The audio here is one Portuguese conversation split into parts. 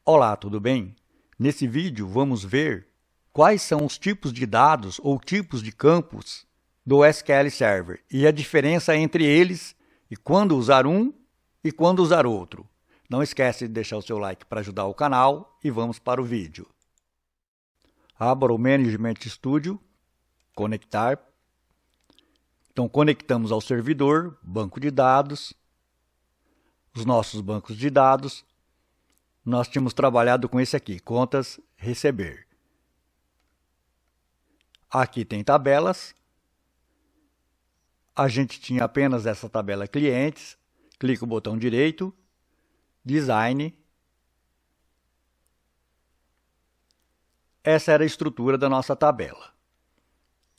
Olá, tudo bem? Nesse vídeo vamos ver quais são os tipos de dados ou tipos de campos do SQL Server e a diferença entre eles e quando usar um e quando usar outro. Não esquece de deixar o seu like para ajudar o canal e vamos para o vídeo. Abra o Management Studio, conectar. Então conectamos ao servidor, banco de dados, os nossos bancos de dados. Nós tínhamos trabalhado com esse aqui, contas, receber. Aqui tem tabelas. A gente tinha apenas essa tabela clientes. Clica o botão direito, design. Essa era a estrutura da nossa tabela.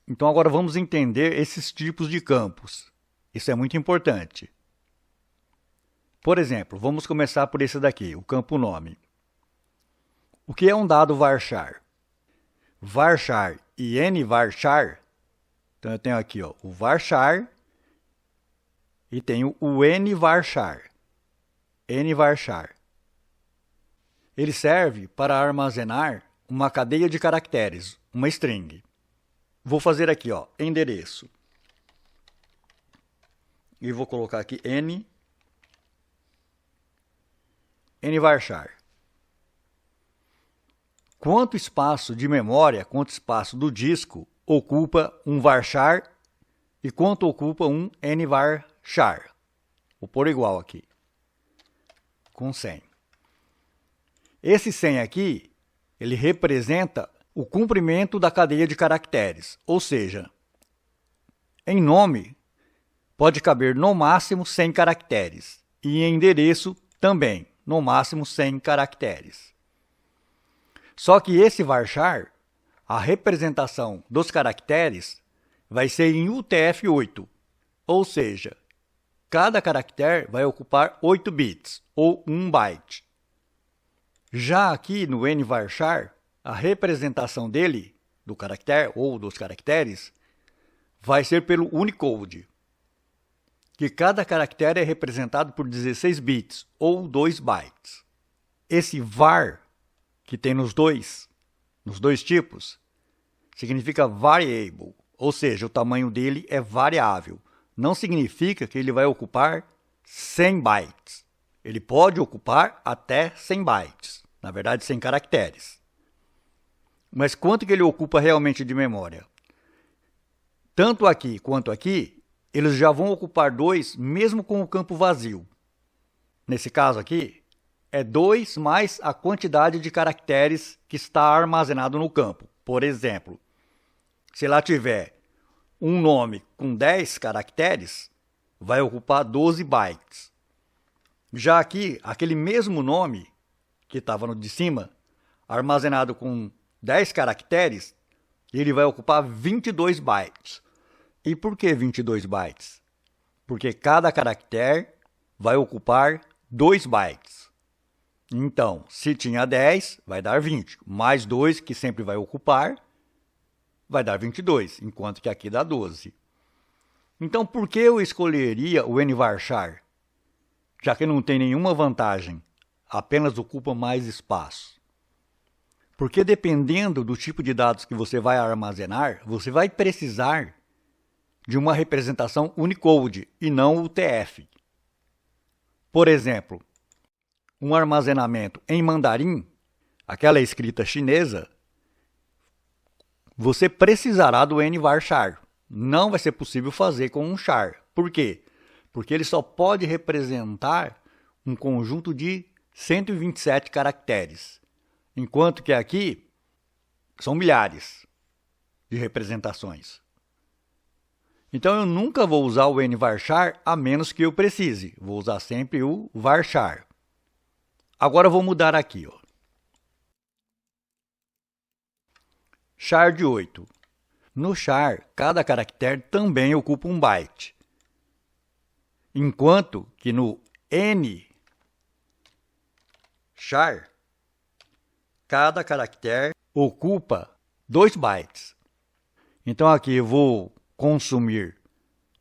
Então agora vamos entender esses tipos de campos. Isso é muito importante. Por exemplo, vamos começar por esse daqui, o campo nome. O que é um dado varchar? Varchar e nvarchar. Então eu tenho aqui o varchar e tenho o nvarchar. Nvarchar. Ele serve para armazenar uma cadeia de caracteres, uma string. Vou fazer aqui, endereço. E vou colocar aqui nvarchar. Quanto espaço de memória, quanto espaço do disco ocupa um varchar e quanto ocupa um nvarchar? Vou pôr igual aqui, com 100. Esse 100 aqui, ele representa o comprimento da cadeia de caracteres, ou seja, em nome pode caber no máximo 100 caracteres e em endereço também, no máximo 100 caracteres. Só que esse varchar, a representação dos caracteres vai ser em UTF-8, ou seja, cada caractere vai ocupar 8 bits, ou 1 byte. Já aqui no nvarchar, a representação dele, do caractere ou dos caracteres, vai ser pelo Unicode, que cada caractere é representado por 16 bits, ou 2 bytes. Esse var, que tem nos dois tipos, significa variable, ou seja, o tamanho dele é variável. Não significa que ele vai ocupar 100 bytes. Ele pode ocupar até 100 bytes, na verdade 100 caracteres. Mas quanto que ele ocupa realmente de memória? Tanto aqui quanto aqui, eles já vão ocupar 2 mesmo com o campo vazio. Nesse caso aqui, é 2 mais a quantidade de caracteres que está armazenado no campo. Por exemplo, se lá tiver um nome com 10 caracteres, vai ocupar 12 bytes. Já aqui, aquele mesmo nome que estava no de cima, armazenado com 10 caracteres, ele vai ocupar 22 bytes. E por que 22 bytes? Porque cada caractere vai ocupar 2 bytes. Então, se tinha 10, vai dar 20. Mais 2, que sempre vai ocupar, vai dar 22, enquanto que aqui dá 12. Então, por que eu escolheria o nvarchar? Já que não tem nenhuma vantagem, apenas ocupa mais espaço. Porque dependendo do tipo de dados que você vai armazenar, você vai precisar de uma representação Unicode e não UTF. Por exemplo, um armazenamento em mandarim, aquela escrita chinesa, você precisará do nvarchar. Não vai ser possível fazer com um char. Por quê? Porque ele só pode representar um conjunto de 127 caracteres. Enquanto que aqui são milhares de representações. Então eu nunca vou usar o nvarchar a menos que eu precise. Vou usar sempre o varchar. Agora eu vou mudar aqui. Char de 8. No char, cada caractere também ocupa 1 byte. Enquanto que no nchar, cada caractere ocupa 2 bytes. Então aqui eu vou consumir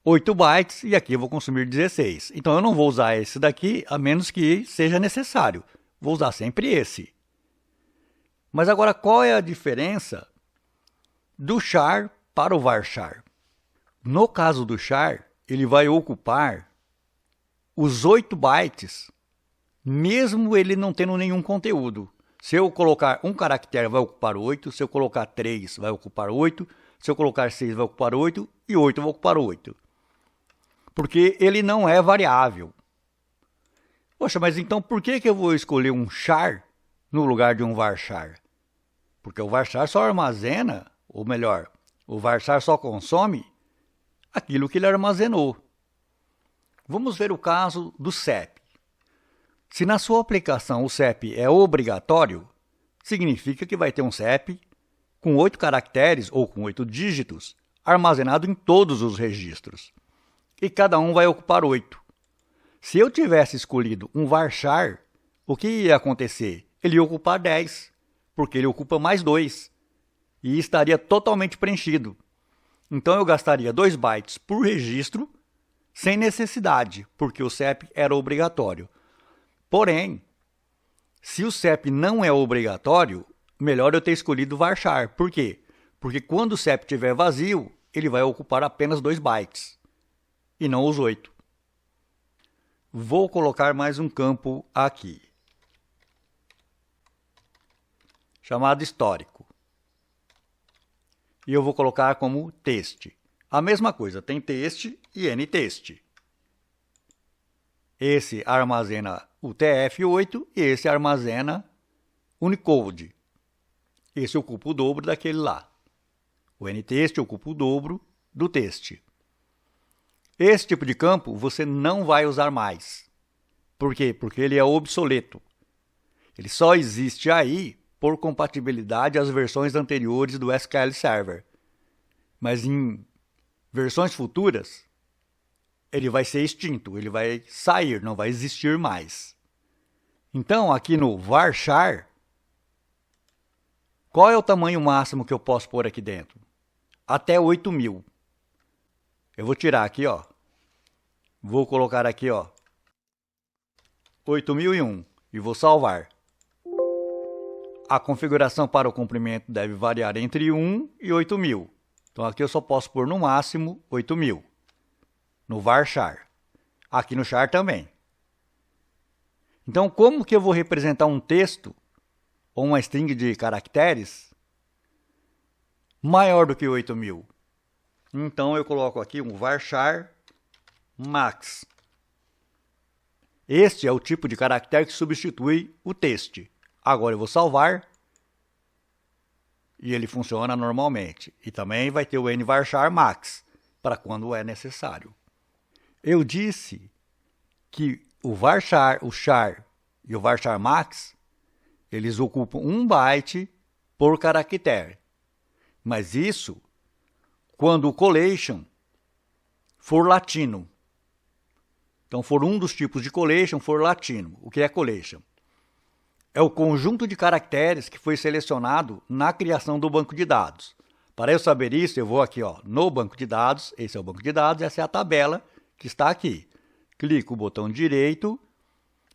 8 bytes e aqui eu vou consumir 16. Então eu não vou usar esse daqui a menos que seja necessário. Vou usar sempre esse. Mas agora, qual é a diferença do char para o varchar? No caso do char, ele vai ocupar os 8 bytes, mesmo ele não tendo nenhum conteúdo. Se eu colocar um caractere, vai ocupar 8. Se eu colocar 3, vai ocupar 8. Se eu colocar 6, vai ocupar 8. E 8 vai ocupar 8. Porque ele não é variável. Poxa, mas então por que eu vou escolher um char no lugar de um varchar? Porque o varchar só armazena, ou melhor, o varchar só consome aquilo que ele armazenou. Vamos ver o caso do CEP. Se na sua aplicação o CEP é obrigatório, significa que vai ter um CEP com 8 caracteres ou com 8 dígitos armazenado em todos os registros. E cada um vai ocupar 8. Se eu tivesse escolhido um varchar, o que ia acontecer? Ele ia ocupar 10, porque ele ocupa mais 2 e estaria totalmente preenchido. Então eu gastaria 2 bytes por registro sem necessidade, porque o CEP era obrigatório. Porém, se o CEP não é obrigatório, melhor eu ter escolhido o varchar. Por quê? Porque quando o CEP estiver vazio, ele vai ocupar apenas 2 bytes e não os 8. Vou colocar mais um campo aqui, chamado histórico. E eu vou colocar como teste. A mesma coisa, tem teste e ntest. Esse armazena o TF8 e esse armazena Unicode. Esse ocupa o dobro daquele lá. O ntest ocupa o dobro do teste. Esse tipo de campo você não vai usar mais. Por quê? Porque ele é obsoleto. Ele só existe aí por compatibilidade às versões anteriores do SQL Server. Mas em versões futuras, ele vai ser extinto, ele vai sair, não vai existir mais. Então, aqui no varchar, qual é o tamanho máximo que eu posso pôr aqui dentro? Até 8.000. Eu vou tirar aqui, ó. Vou colocar aqui, ó, 8.001 e vou salvar. A configuração para o comprimento deve variar entre 1 e 8.000. Então aqui eu só posso pôr no máximo 8.000. No varchar. Aqui no char também. Então como que eu vou representar um texto ou uma string de caracteres maior do que 8.000? Então eu coloco aqui um varchar max. Este é o tipo de caractere que substitui o teste. Agora eu vou salvar e ele funciona normalmente. E também vai ter o nvarchar max para quando é necessário. Eu disse que o varchar, o char e o varchar max, eles ocupam 1 byte por caractere. Mas isso quando o collation for latino. Então, for um dos tipos de collation, for latino. O que é collation? É o conjunto de caracteres que foi selecionado na criação do banco de dados. Para eu saber isso, eu vou aqui, ó, no banco de dados. Esse é o banco de dados, essa é a tabela que está aqui. Clico o botão direito,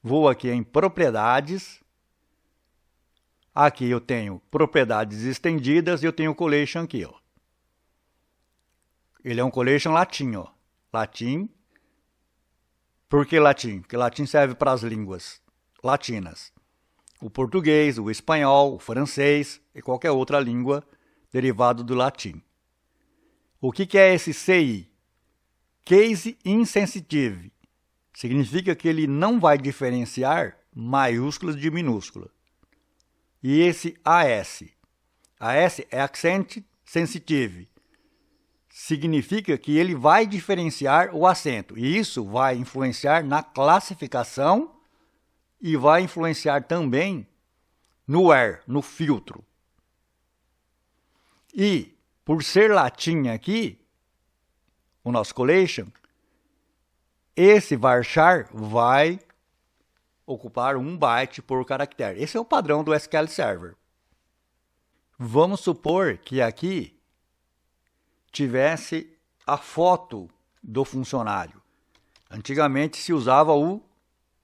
vou aqui em propriedades. Aqui eu tenho propriedades estendidas e eu tenho o collation aqui, ó. Ele é um collation latim, ó. Latim. Por que latim? Porque latim serve para as línguas latinas. O português, o espanhol, o francês e qualquer outra língua derivada do latim. O que é esse CI? Case Insensitive. Significa que ele não vai diferenciar maiúsculas de minúsculas. E esse AS? AS é Accent Sensitive. Significa que ele vai diferenciar o acento. E isso vai influenciar na classificação e vai influenciar também no where, no filtro. E, por ser latim aqui, o nosso collation, esse varchar vai ocupar 1 byte por caractere. Esse é o padrão do SQL Server. Vamos supor que aqui tivesse a foto do funcionário. Antigamente se usava o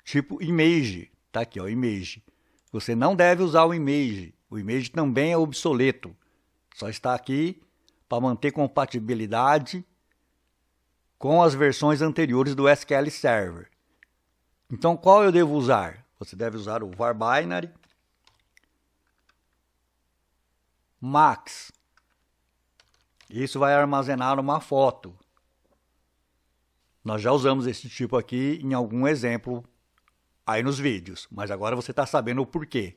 tipo image. Tá aqui, ó, image. Você não deve usar o image O image também é obsoleto. Só está aqui para manter compatibilidade com as versões anteriores do SQL Server. Então, qual eu devo usar? Você deve usar o var binary max. Isso vai armazenar uma foto. Nós já usamos esse tipo aqui em algum exemplo aí nos vídeos, mas agora você está sabendo o porquê.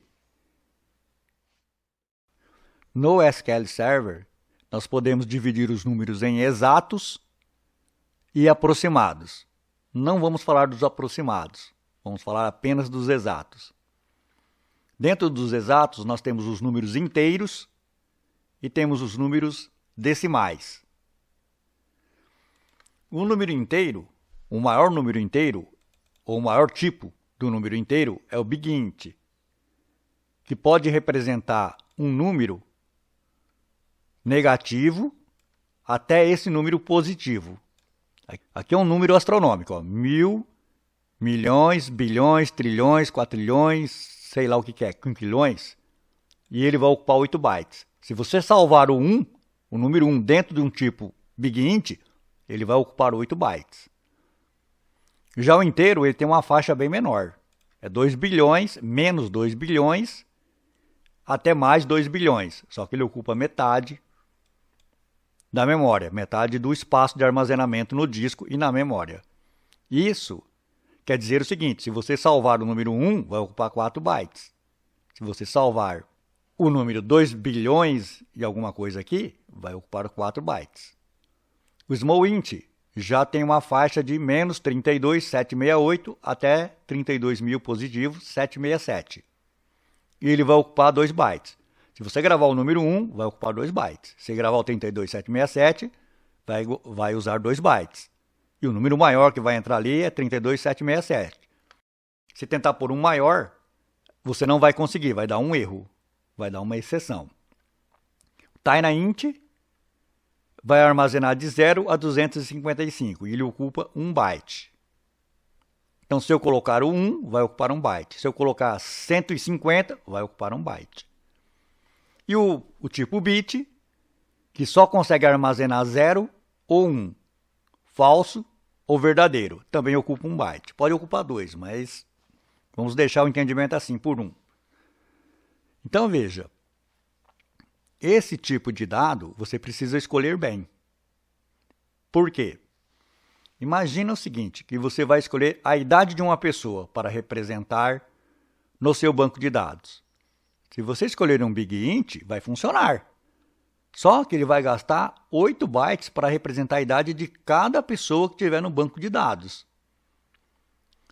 No SQL Server, nós podemos dividir os números em exatos e aproximados. Não vamos falar dos aproximados, vamos falar apenas dos exatos. Dentro dos exatos, nós temos os números inteiros e temos os números decimais. O número inteiro, o maior número inteiro, ou o maior tipo do número inteiro é o Big Int, que pode representar um número negativo até esse número positivo. Aqui é um número astronômico, ó, 1000, milhões, bilhões, trilhões, quatrilhões, sei lá o que é, quinquilhões, e ele vai ocupar 8 bytes. Se você salvar o número 1 dentro de um tipo Big Int, ele vai ocupar 8 bytes. Já o inteiro ele tem uma faixa bem menor. É 2 bilhões, menos 2 bilhões, até mais 2 bilhões. Só que ele ocupa metade da memória, metade do espaço de armazenamento no disco e na memória. Isso quer dizer o seguinte, se você salvar o número 1, vai ocupar 4 bytes. Se você salvar o número 2 bilhões e alguma coisa aqui, vai ocupar 4 bytes. O small int já tem uma faixa de menos 32.768 até 32.000 positivo 767. E ele vai ocupar 2 bytes. Se você gravar o número 1, vai ocupar 2 bytes. Se gravar o 32.767, vai usar 2 bytes. E o número maior que vai entrar ali é 32.767. Se tentar pôr um maior, você não vai conseguir, vai dar um erro, vai dar uma exceção. O TinyInt vai armazenar de 0 a 255 e ele ocupa 1 byte. Então, se eu colocar o 1, vai ocupar 1 byte. Se eu colocar 150, vai ocupar 1 byte. E o tipo bit, que só consegue armazenar 0 ou 1, falso ou verdadeiro, também ocupa 1 byte. Pode ocupar 2, mas vamos deixar o entendimento assim, por 1. Então, veja, esse tipo de dado você precisa escolher bem. Por quê? Imagina o seguinte, que você vai escolher a idade de uma pessoa para representar no seu banco de dados. Se você escolher um Big Int, vai funcionar. Só que ele vai gastar 8 bytes para representar a idade de cada pessoa que tiver no banco de dados.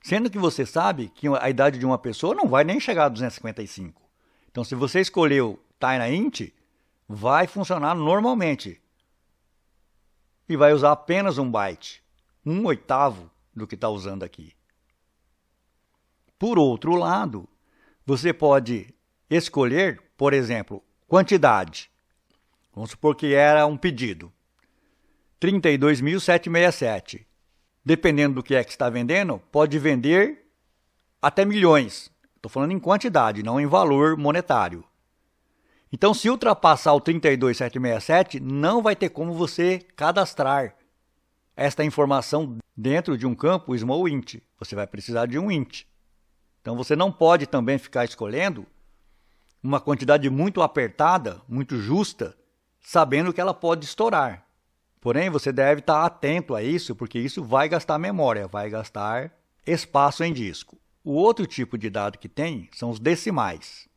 Sendo que você sabe que a idade de uma pessoa não vai nem chegar a 255. Então, se você escolheu TinyInt, vai funcionar normalmente. E vai usar apenas 1 byte. 1/8 do que está usando aqui. Por outro lado, você pode escolher, por exemplo, quantidade. Vamos supor que era um pedido. 32.767. Dependendo do que é que está vendendo, pode vender até milhões. Estou falando em quantidade, não em valor monetário. Então, se ultrapassar o 32.767, não vai ter como você cadastrar esta informação dentro de um campo small int. Você vai precisar de um int. Então, você não pode também ficar escolhendo uma quantidade muito apertada, muito justa, sabendo que ela pode estourar. Porém, você deve estar atento a isso, porque isso vai gastar memória, vai gastar espaço em disco. O outro tipo de dado que tem são os decimais.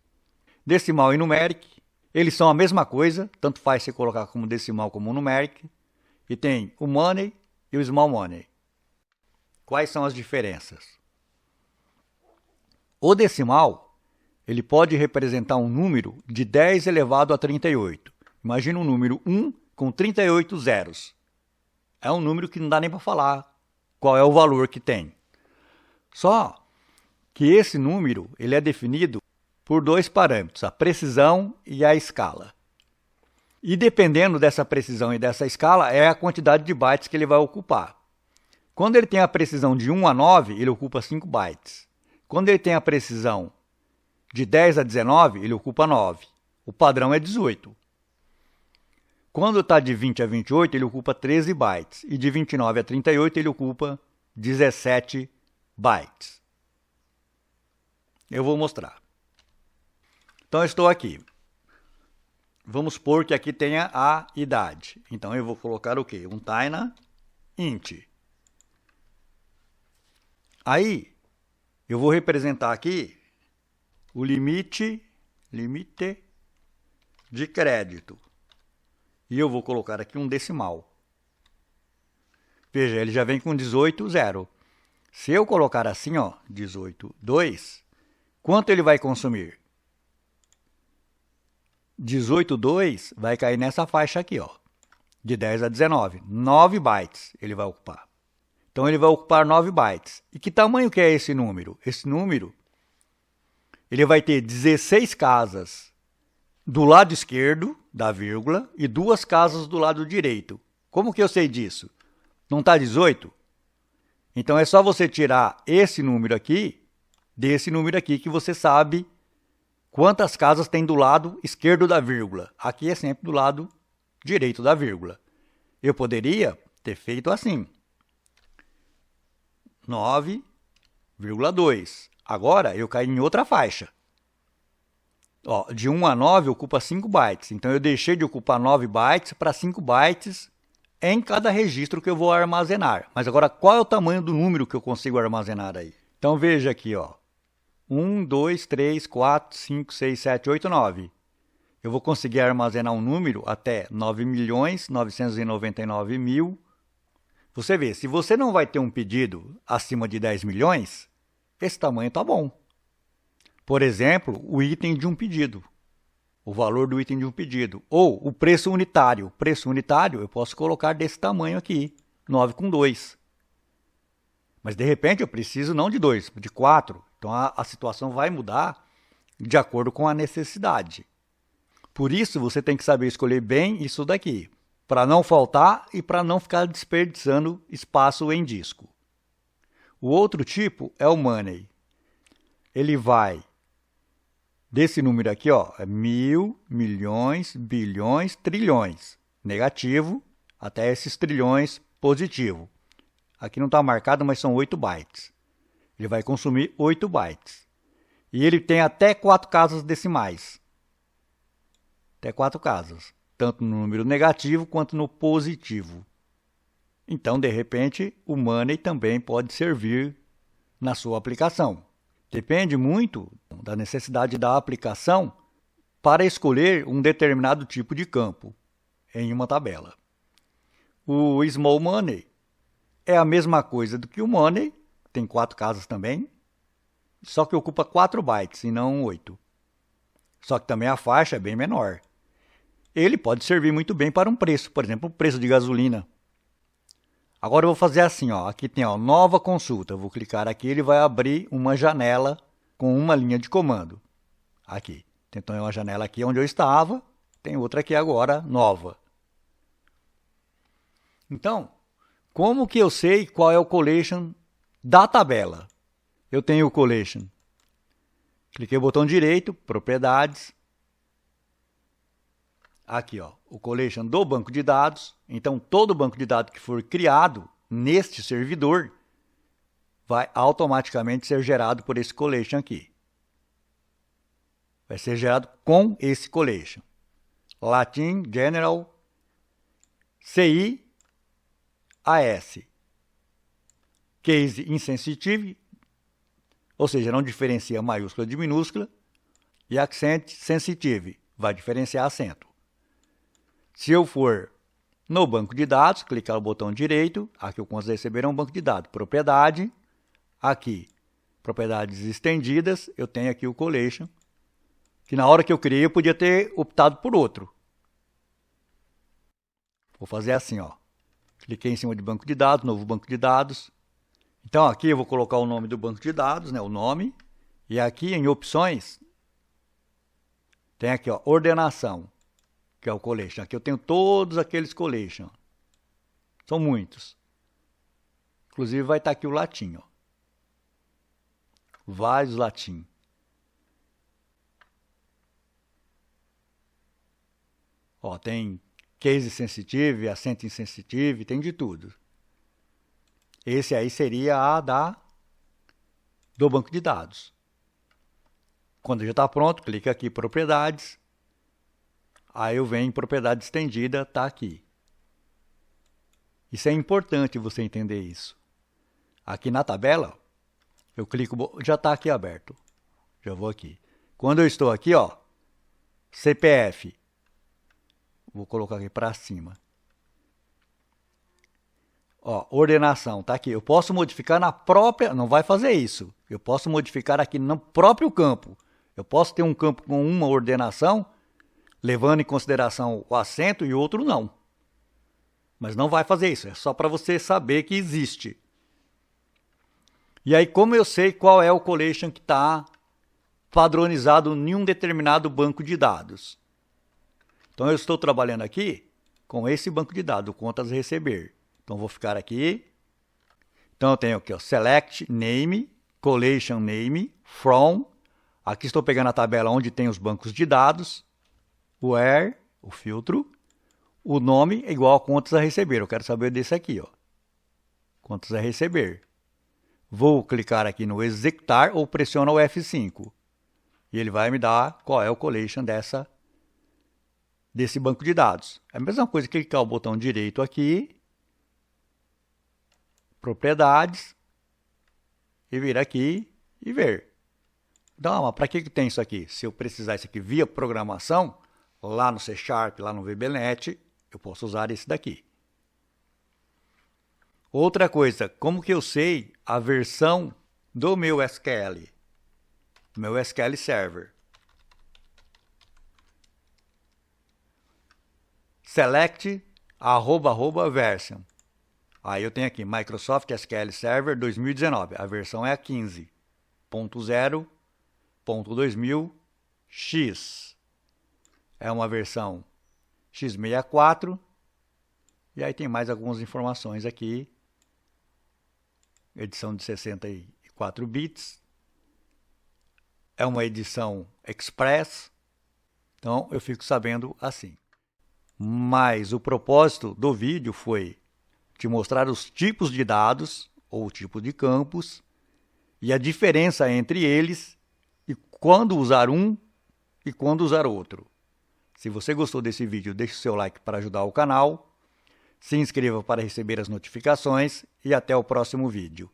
Decimal e numeric, eles são a mesma coisa, tanto faz você colocar como decimal como numeric. E tem o money e o small money. Quais são as diferenças? O decimal, ele pode representar um número de 10 elevado a 38. Imagina um número 1 com 38 zeros. É um número que não dá nem para falar qual é o valor que tem. Só que esse número ele é definido por 2 parâmetros, a precisão e a escala. E dependendo dessa precisão e dessa escala, é a quantidade de bytes que ele vai ocupar. Quando ele tem a precisão de 1 a 9, ele ocupa 5 bytes. Quando ele tem a precisão de 10 a 19, ele ocupa 9. O padrão é 18. Quando está de 20 a 28, ele ocupa 13 bytes. E de 29 a 38, ele ocupa 17 bytes. Eu vou mostrar. Então, eu estou aqui. Vamos supor que aqui tenha a idade. Então, eu vou colocar o quê? Um Taina int. Aí, eu vou representar aqui o limite de crédito. E eu vou colocar aqui um decimal. Veja, ele já vem com 18,0. Se eu colocar assim, ó, 18,2, quanto ele vai consumir? 18,2 vai cair nessa faixa aqui, ó, de 10 a 19. 9 bytes ele vai ocupar. Então, ele vai ocupar 9 bytes. E que tamanho que é esse número? Esse número, ele vai ter 16 casas do lado esquerdo da vírgula e 2 casas do lado direito. Como que eu sei disso? Não está 18? Então, é só você tirar esse número aqui desse número aqui que você sabe quantas casas tem do lado esquerdo da vírgula. Aqui é sempre do lado direito da vírgula. Eu poderia ter feito assim. 9,2. Agora, eu caí em outra faixa. Ó, de 1 a 9 ocupa 5 bytes. Então, eu deixei de ocupar 9 bytes para 5 bytes em cada registro que eu vou armazenar. Mas agora, qual é o tamanho do número que eu consigo armazenar aí? Então, veja aqui, ó. 1, 2, 3, 4, 5, 6, 7, 8, 9. Eu vou conseguir armazenar um número até 9.999.000. Você vê, se você não vai ter um pedido acima de 10 milhões, esse tamanho está bom. Por exemplo, o item de um pedido. O valor do item de um pedido. Ou o preço unitário. O preço unitário eu posso colocar desse tamanho aqui, 9,2. Mas, de repente, eu preciso não de 2, de 4. Então, a situação vai mudar de acordo com a necessidade. Por isso, você tem que saber escolher bem isso daqui, para não faltar e para não ficar desperdiçando espaço em disco. O outro tipo é o money. Ele vai desse número aqui, ó, é 1.000, milhões, bilhões, trilhões. Negativo até esses trilhões positivo. Aqui não está marcado, mas são 8 bytes. Ele vai consumir 8 bytes. E ele tem até 4 casas decimais. Até 4 casas. Tanto no número negativo quanto no positivo. Então, de repente, o money também pode servir na sua aplicação. Depende muito da necessidade da aplicação para escolher um determinado tipo de campo em uma tabela. O small money é a mesma coisa do que o money, tem 4 casas também, só que ocupa 4 bytes e não 8. Só que também a faixa é bem menor. Ele pode servir muito bem para um preço, por exemplo, o preço de gasolina. Agora eu vou fazer assim, ó, aqui tem ó, nova consulta, eu vou clicar aqui, ele vai abrir uma janela com uma linha de comando. Aqui, então é uma janela aqui onde eu estava, tem outra aqui agora, nova. Então, como que eu sei qual é o collection da tabela? Eu tenho o collection. Cliquei no botão direito, propriedades. Aqui, ó, o collection do banco de dados. Então, todo banco de dados que for criado neste servidor vai automaticamente ser gerado por esse collection aqui. Vai ser gerado com esse collection. Latin General CI AS. Case insensitive, ou seja, não diferencia maiúscula de minúscula. E accent sensitive, vai diferenciar acento. Se eu for no banco de dados, clicar no botão direito, aqui eu consigo receber um banco de dados, propriedade, aqui, propriedades estendidas, eu tenho aqui o collection, que na hora que eu criei eu podia ter optado por outro. Vou fazer assim, ó, cliquei em cima de banco de dados, novo banco de dados. Então aqui eu vou colocar o nome do banco de dados, né, o nome, e aqui em opções, tem aqui, ó, ordenação. Que é o collection. Aqui eu tenho todos aqueles collection. São muitos. Inclusive vai estar aqui o latim, ó. Vários latim. Ó, tem case sensitive, assent insensitive, tem de tudo. Esse aí seria a do banco de dados. Quando já está pronto, clica aqui propriedades. Aí eu venho em propriedade estendida, está aqui. Isso é importante você entender isso. Aqui na tabela, eu clico, já está aqui aberto. Já vou aqui. Quando eu estou aqui, ó, CPF, vou colocar aqui para cima. Ó, ordenação, tá aqui. Eu posso modificar na própria, não vai fazer isso. Eu posso modificar aqui no próprio campo. Eu posso ter um campo com uma ordenação, levando em consideração o acento e outro não. Mas não vai fazer isso, é só para você saber que existe. E aí, como eu sei qual é o collation que está padronizado em um determinado banco de dados? Então, eu estou trabalhando aqui com esse banco de dados, contas a receber. Então, vou ficar aqui. Então, eu tenho aqui, ó, select name, collation name, from. Aqui estou pegando a tabela onde tem os bancos de dados. Where, o filtro. O nome é igual a contas a receber. Eu quero saber desse aqui, ó. Contas a receber. Vou clicar aqui no executar ou pressiono o F5. E ele vai me dar qual é o collation desse banco de dados. É a mesma coisa que clicar o botão direito aqui. Propriedades. E vir aqui e ver. Então, mas para que tem isso aqui? Se eu precisar isso aqui via programação, lá no C#, lá no VBNet, eu posso usar esse daqui. Outra coisa, como que eu sei a versão do meu SQL? Meu SQL Server. Select @version. Aí eu tenho aqui Microsoft SQL Server 2019. A versão é a 15.0.2000X. É uma versão x64. E aí tem mais algumas informações aqui. Edição de 64 bits. É uma edição Express. Então eu fico sabendo assim. Mas o propósito do vídeo foi te mostrar os tipos de dados ou tipo de campos e a diferença entre eles e quando usar um e quando usar outro. Se você gostou desse vídeo, deixe o seu like para ajudar o canal. Se inscreva para receber as notificações e até o próximo vídeo.